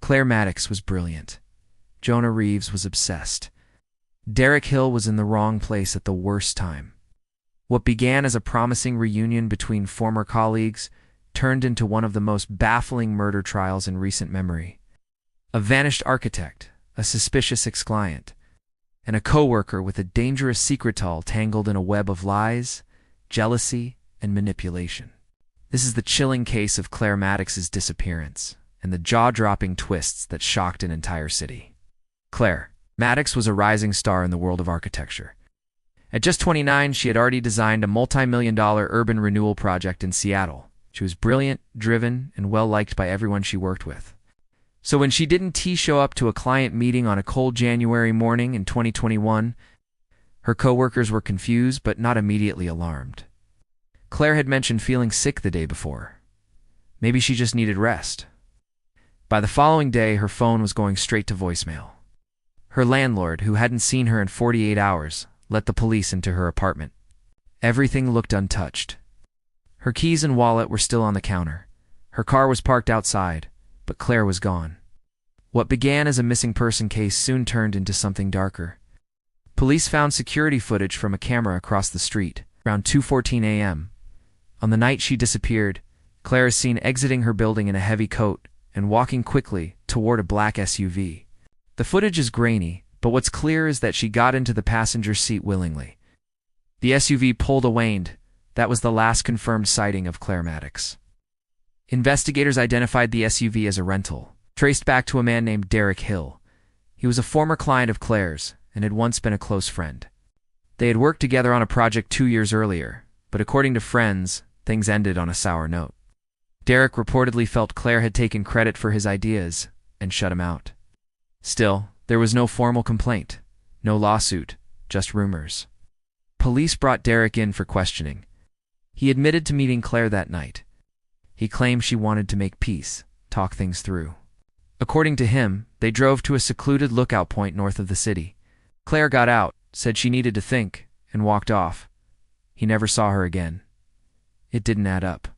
Claire Maddox was brilliant. Jonah Reeves was obsessed. Derek Hill was in the wrong place at the worst time. What began as a promising reunion between former colleagues turned into one of the most baffling murder trials in recent memory. A vanished architect, a suspicious ex-client, and a co-worker with a dangerous secret all tangled in a web of lies, jealousy, and manipulation. This is the chilling case of Claire Maddox's disappearance and the jaw-dropping twists that shocked an entire city. Claire Maddox was a rising star in the world of architecture. At just 29, she had already designed a multi-million-dollar urban renewal project in Seattle. She was brilliant, driven, and well-liked by everyone she worked with. So when she didn't show up to a client meeting on a cold January morning in 2021, her coworkers were confused but not immediately alarmed. Claire had mentioned feeling sick the day before. Maybe she just needed rest. By the following day, her phone was going straight to voicemail. Her landlord, who hadn't seen her in 48 hours, let the police into her apartment. Everything looked untouched. Her keys and wallet were still on the counter. Her car was parked outside, but Claire was gone. What began as a missing person case soon turned into something darker. Police found security footage from a camera across the street, around 2:14 a.m. On the night she disappeared, Claire is seen exiting her building in a heavy coat and walking quickly toward a black SUV. The footage is grainy, but what's clear is that she got into the passenger seat willingly. The SUV pulled away, and that was the last confirmed sighting of Claire Maddox. Investigators identified the SUV as a rental, traced back to a man named Derek Hill. He was a former client of Claire's and had once been a close friend. They had worked together on a project 2 years earlier, but according to friends, things ended on a sour note. Derek reportedly felt Claire had taken credit for his ideas and shut him out. Still, there was no formal complaint, no lawsuit, just rumors. Police brought Derek in for questioning. He admitted to meeting Claire that night. He claimed she wanted to make peace, talk things through. According to him, they drove to a secluded lookout point north of the city. Claire got out, said she needed to think, and walked off. He never saw her again. It didn't add up.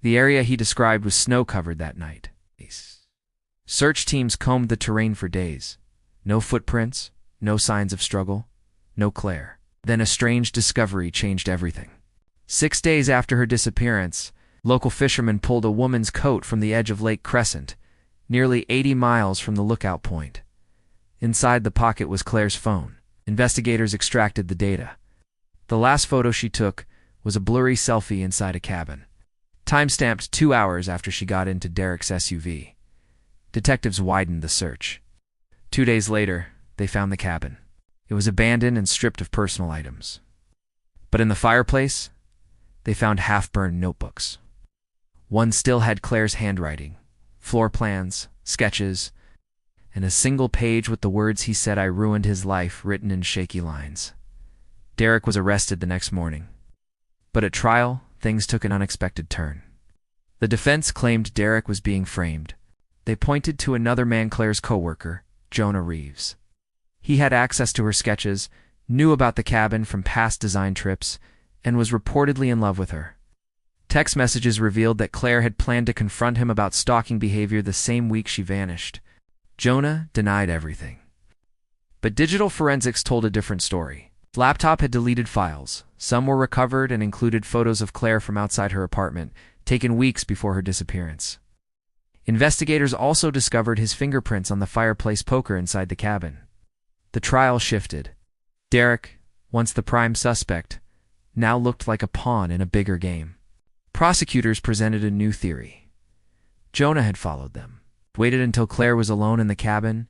The area he described was snow-covered that night. Search teams combed the terrain for days. No footprints, no signs of struggle, no Claire. Then a strange discovery changed everything. 6 days after her disappearance, local fishermen pulled a woman's coat from the edge of Lake Crescent, nearly 80 miles from the lookout point. Inside the pocket was Claire's phone. Investigators extracted the data. The last photo she took was a blurry selfie inside a cabin, time-stamped 2 hours after she got into Derek's SUV. Detectives widened the search. 2 days later, they found the cabin. It was abandoned and stripped of personal items. But in the fireplace, they found half-burned notebooks. One still had Claire's handwriting, floor plans, sketches, and a single page with the words "he said I ruined his life" written in shaky lines. Derek was arrested the next morning. But at trial, things took an unexpected turn. The defense claimed Derek was being framed. They pointed to another man, Claire's co-worker, Jonah Reeves. He had access to her sketches, knew about the cabin from past design trips, and was reportedly in love with her. Text messages revealed that Claire had planned to confront him about stalking behavior the same week she vanished. Jonah denied everything. But digital forensics told a different story. His laptop had deleted files. Some were recovered and included photos of Claire from outside her apartment, taken weeks before her disappearance. Investigators also discovered his fingerprints on the fireplace poker inside the cabin. The trial shifted. Derek, once the prime suspect, now looked like a pawn in a bigger game. Prosecutors presented a new theory. Jonah had followed them, waited until Claire was alone in the cabin,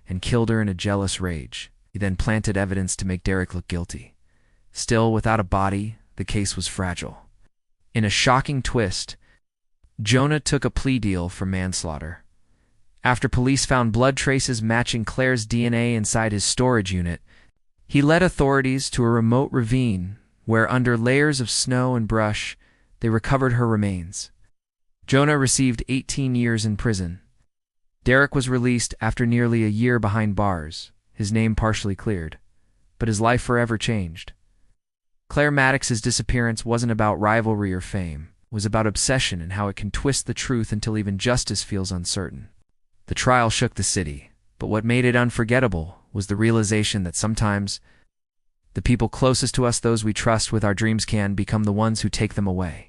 and killed her in a jealous rage. He then planted evidence to make Derek look guilty. Still, without a body, the case was fragile. In a shocking twist, Jonah took a plea deal for manslaughter. After police found blood traces matching Claire's DNA inside his storage unit, he led authorities to a remote ravine where, under layers of snow and brush, they recovered her remains. Jonah received 18 years in prison. Derek was released after nearly a year behind bars, his name partially cleared, but his life forever changed. Claire Maddox's disappearance wasn't about rivalry or fame. It was about obsession and how it can twist the truth until even justice feels uncertain. The trial shook the city, but what made it unforgettable was the realization that sometimes the people closest to us, those we trust with our dreams, can become the ones who take them away.